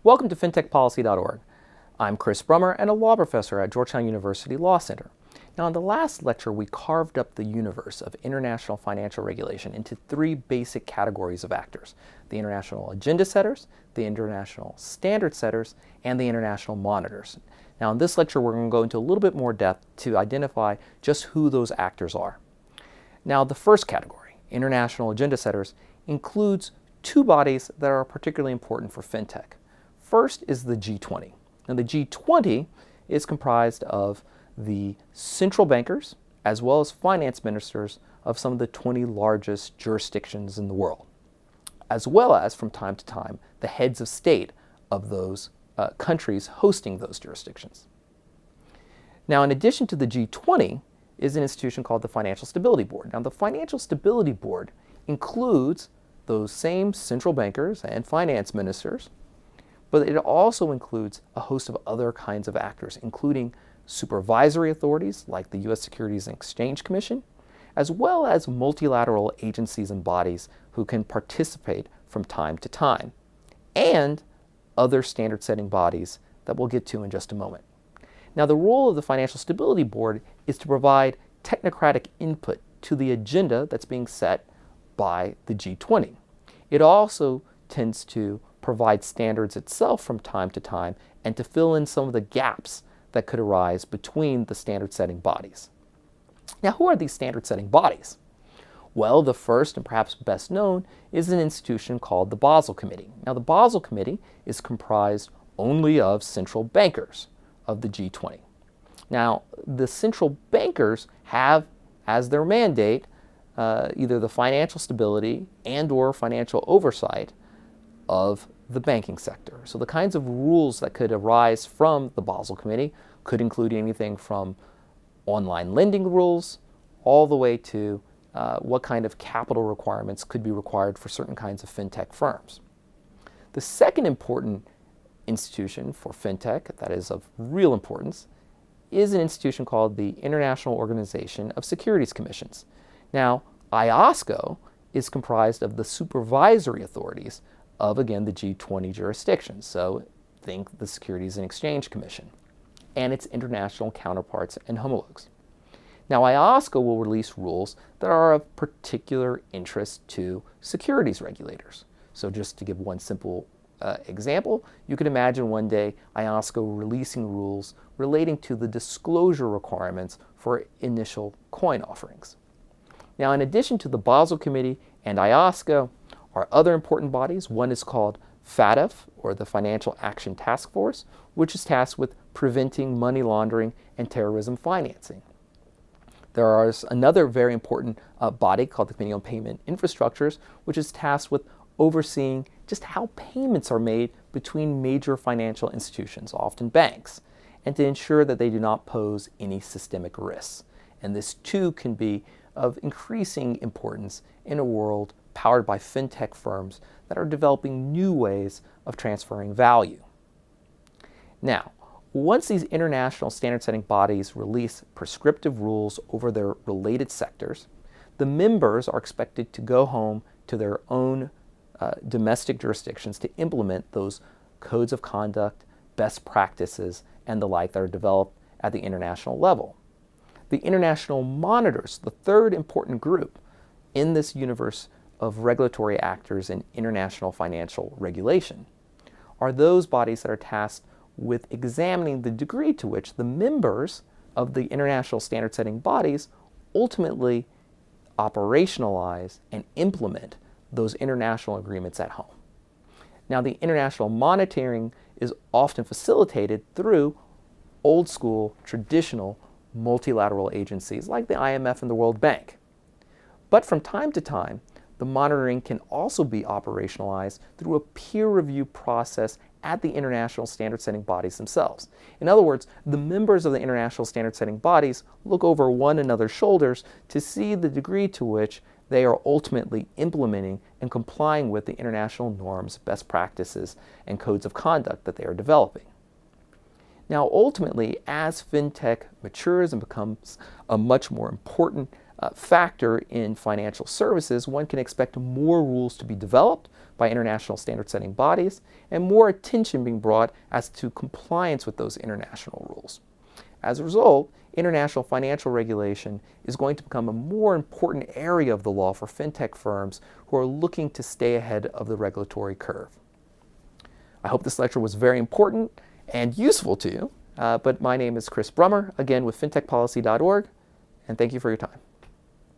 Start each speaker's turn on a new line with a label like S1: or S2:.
S1: Welcome to fintechpolicy.org. I'm Chris Brummer and a law professor at Georgetown University Law Center. Now, in the last lecture, we carved up the universe of international financial regulation into three basic categories of actors: the international agenda setters, the international standard setters, and the international monitors. Now, in this lecture, we're going to go into a little bit more depth to identify just who those actors are. Now, the first category, international agenda setters, includes two bodies that are particularly important for fintech. First is the G20. Now, the G20 is comprised of the central bankers as well as finance ministers of some of the 20 largest jurisdictions in the world, as well as, from time to time, the heads of state of those countries hosting those jurisdictions. Now, in addition to the G20 is an institution called the Financial Stability Board. Now, the Financial Stability Board includes those same central bankers and finance ministers, but it also includes a host of other kinds of actors, including supervisory authorities like the U.S. Securities and Exchange Commission, as well as multilateral agencies and bodies who can participate from time to time, and other standard-setting bodies that we'll get to in just a moment. Now, the role of the Financial Stability Board is to provide technocratic input to the agenda that's being set by the G20. It also tends to provide standards itself from time to time and to fill in some of the gaps that could arise between the standard-setting bodies. Now, who are these standard-setting bodies? Well, the first and perhaps best known is an institution called the Basel Committee. Now, the Basel Committee is comprised only of central bankers of the G20. Now, the central bankers have as their mandate either the financial stability and or financial oversight of the banking sector. So the kinds of rules that could arise from the Basel Committee could include anything from online lending rules all the way to what kind of capital requirements could be required for certain kinds of fintech firms. The second important institution for fintech that is of real importance is an institution called the International Organization of Securities Commissions. Now, IOSCO is comprised of the supervisory authorities of, again, the G20 jurisdictions. So think the Securities and Exchange Commission and its international counterparts and homologues. Now, IOSCO will release rules that are of particular interest to securities regulators. So just to give one simple example, you could imagine one day IOSCO releasing rules relating to the disclosure requirements for initial coin offerings. Now, in addition to the Basel Committee and IOSCO are other important bodies. One is called FATF, or the Financial Action Task Force, which is tasked with preventing money laundering and terrorism financing. There is another very important body called the Committee on Payment Infrastructures, which is tasked with overseeing just how payments are made between major financial institutions, often banks, and to ensure that they do not pose any systemic risks. And this too can be of increasing importance in a world powered by fintech firms that are developing new ways of transferring value. Now, once these international standard-setting bodies release prescriptive rules over their related sectors, the members are expected to go home to their own domestic jurisdictions to implement those codes of conduct, best practices, and the like that are developed at the international level. The international monitors, the third important group in this universe of regulatory actors in international financial regulation, are those bodies that are tasked with examining the degree to which the members of the international standard-setting bodies ultimately operationalize and implement those international agreements at home. Now, the international monitoring is often facilitated through old-school, traditional, multilateral agencies like the IMF and the World Bank. But from time to time, the monitoring can also be operationalized through a peer review process at the international standard-setting bodies themselves. In other words, the members of the international standard-setting bodies look over one another's shoulders to see the degree to which they are ultimately implementing and complying with the international norms, best practices, and codes of conduct that they are developing. Now, ultimately, as fintech matures and becomes a much more important factor in financial services, one can expect more rules to be developed by international standard-setting bodies and more attention being brought as to compliance with those international rules. As a result, international financial regulation is going to become a more important area of the law for fintech firms who are looking to stay ahead of the regulatory curve. I hope this lecture was very important and useful to you, but my name is Chris Brummer, again with fintechpolicy.org, and thank you for your time.